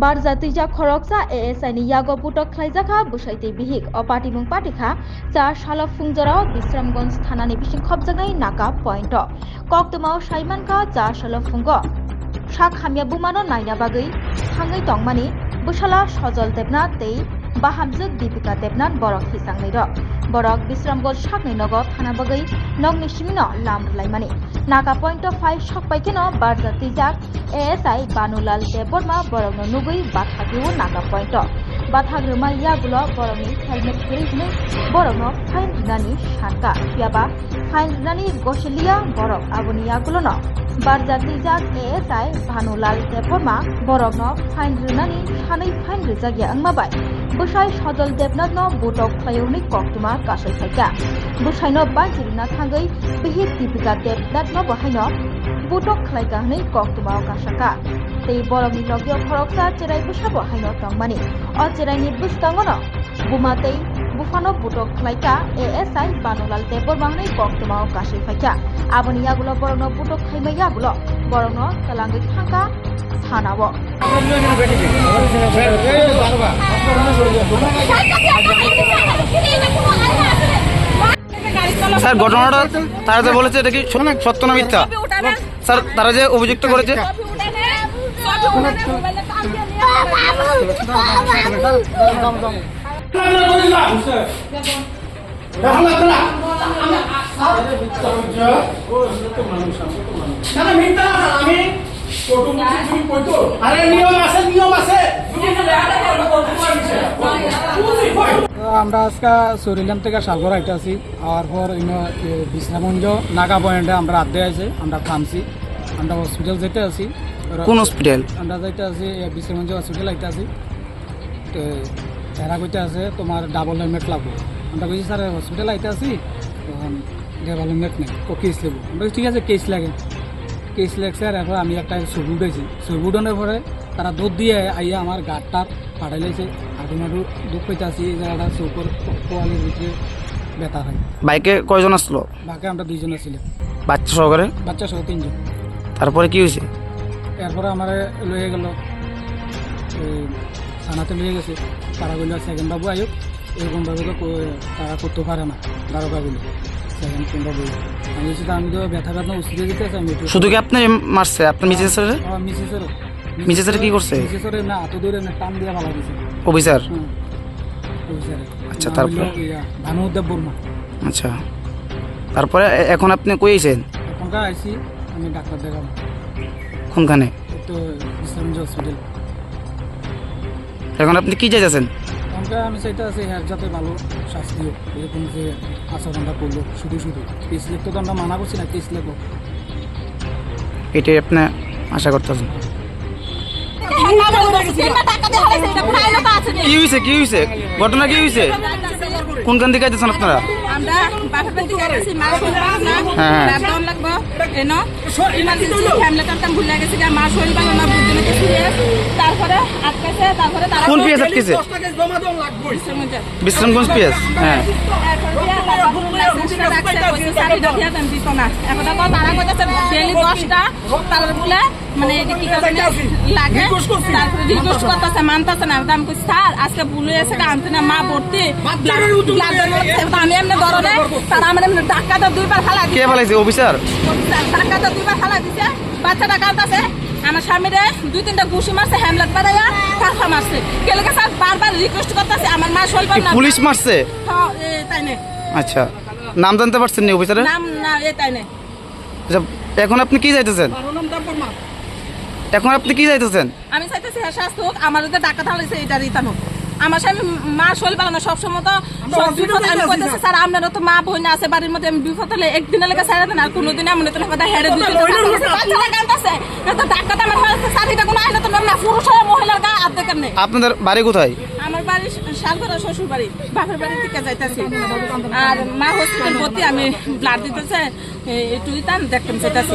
Barzatija khoroksa ASI ni yago putok khlaijaka busaiti bihik o patimung patikha cha shala fungjara Bisramganj thanani bising khobjagai naka point koktumao saimanka cha shala fungo shak hamya bumano naina bagai thangai tongmani bushala sojol debna tei bahamjuk Dipika Debnath borok hisangnai ro borok Bisramganj saknai nogo thana bagai nogni simino lam laimani naka point 5 sokpaikeno Barzatijak ASI Banulal Deborma borokno nugui bathagiu naka point bathagruma yagulo borokni helmet khurihne borokno fine rinani shanka yaba fine rinani gosiliya borok aboni yagulono Barzatijak ASI Banulal Deborma borokno fine rinani sanai fine rijagya angmabai busai Sojol Debnath no butok khlaiyoni koktuma kasai thaika busaino banjirina thangai bihik Dipika Debnath no bahaino butok khlaika hne koktuma kasaka tei borokni logyo khoroksa cherai busa bahaino tongmani o cherai bustangono bumatei bufano butok khlaika ASI Banulal Deborma hne koktuma kasai thaika aboni yagulo borokno butok khaima yagulo borokno talangai thangka থানাও sir ঘটনাটা তারা যে বলেছে এটা কি সত্য না মিথ্যা স্যার তারা যে অভিযুক্ত করেছে আমরা আজকে সরিলাম থেকে সাগর আইতে আছি আর পর বিশ্রামগঞ্জ নাগা পয়েন্টে আমরা আড্ডে আছে আমরা থামছি আমরা হসপিটাল যেতে আছি কোন হসপিটাল আমরা যাইতে আছি বিশ্রামগঞ্জ হসপিটাল আইতে আছি তো এরা কইতে আছে তোমার ডাবল হেলমেট লাগবে আমরা কইছি স্যার হসপিটাল আইতে আছি তখন ডাবল হেলমেট নেই তো কেস লাগবে আমরা ঠিক আছে কেস লাগে কেস লাগছে আর এরপর আমি একটা ছবি উঠেছি ছবি উঠানোর পরে তারা দুধ দিয়ে আইয়া আমার গাড়টা পাঠাই লাইছে হাঁটু মাটু দুধ পেতে আসি এই জায়গাটা চৌকর পোয়ালির ভিতরে ব্যথা হয় বাইকে কয়জন আসলো বাকি আমরা দুইজন আসছিলাম বাচ্চা সহকারে বাচ্চা সহ তিনজন তারপরে কি হয়েছে এরপরে আমার লয়ে গেল থানাতে লয়ে গেছে তারা বললো সেকেন্ড বাবু আয়ুক এরকমভাবে তো তারা করতে পারে না দারোগা বলে সেকেন্ড কোনটা বলে আমি বলছি আমি তো ব্যথা ব্যথা উচিতে দিতে চাই শুধু কি আপনি মারছে আপনার মিসেসের মিসেসেরও মিসেসের কি করছে মিসেসের না এত দূরে না টান দিয়ে ভালো দিয়েছে অফিসার অফিসারে আচ্ছা তারপরে ভানুদেব বর্মা আচ্ছা তারপরে এখন আপনি কইছেন এখনকার আইসি আমি ডাক্তার দেখাবো কোনখানে তো ইসলামগঞ্জ হসপিটাল এখন আপনি কি চাইছেন এখনকার আমি চাইতে আছি হ্যাঁ যাতে ভালো শাস্তি হোক এরকম যে আচরণটা করলো শুধু শুধু কেস লিখতে তো আমরা মানা করছি না কেস লেখো এটাই আপনি আশা করতেছেন কি হয়েছে কি হয়েছে ঘটনা কি হয়েছে কোনখান থেকে আইতেছেন আপনারা আমরা বাফাবাদ থেকে আসছি মা লকডাউন লাগবো এনো ইমার্জেন্সি ফ্যামিলি কাম ভুলে গেছে মা শরীর ভালো না বুঝতে না সিরিয়াস তারপরে আটকাছে তারপরে তারা কোন পিএস আটকেছে বিশ্রামগঞ্জ পিএস হ্যাঁ তারা কইতেছে ডেইলি 10টা তারপরে বলে মানে কি লাগে তারপরে রিকোয়েস্ট করতেছে মানতেছে না আমি কই স্যার আজকে ভুল হয়েছে আনতে না মা ভর্তি আমি এমনি ধরনে তারা আমার এমনি ডাক্তার দুইবার ফালা কে ফালাইছে অফিসার ডাক্তার দুইবার ফালা দিছে বাচ্চাটা কাঁদতেছে আমার স্বামীরে 2-3টা ঘুষি মারছে হ্যামলেট বাড়াইয়া কাঁথা মারছে কেলে স্যার বারবার রিকোয়েস্ট করতেছে আমার মা শৈলবার না পুলিশ মারছে হ্যাঁ তাই না আচ্ছা নাম জানতে পারছেন না অফিসারের নাম না তাই না আচ্ছা এখন আপনি কি চাইতেছেন এখন আপনি কি চাইতেছেন আমি চাইতেছি হ্যাঁ শাস্তি হোক আমার যে টাকা থাকলেছে এটা রিটার্ন হোক আমার স্বামী মা শৈল পালানো সবসময় তো বিপদ আমি কইতেছি স্যার আপনারও তো মা বোন আছে বাড়ির মধ্যে আমি বিপদ হলে একদিনের লেগে ছাড়া দেন আর কোনোদিন এমন তো কথা হেরে দিতে কাঁদতেছে তো টাকাটা আমার হয়েছে স্যার এটা কোনো আইলে তো না পুরুষ হয় মহিলার গা আর দেখেন নেই আপনাদের বাড়ি কোথায় আমার বাড়ি শালগড়া শ্বশুর বাড়ি বাপের বাড়ি থেকে যাইতেছি আর মা হসপিটাল ভর্তি আমি ব্লাড দিতেছে একটু দেখতাম চাইতেছি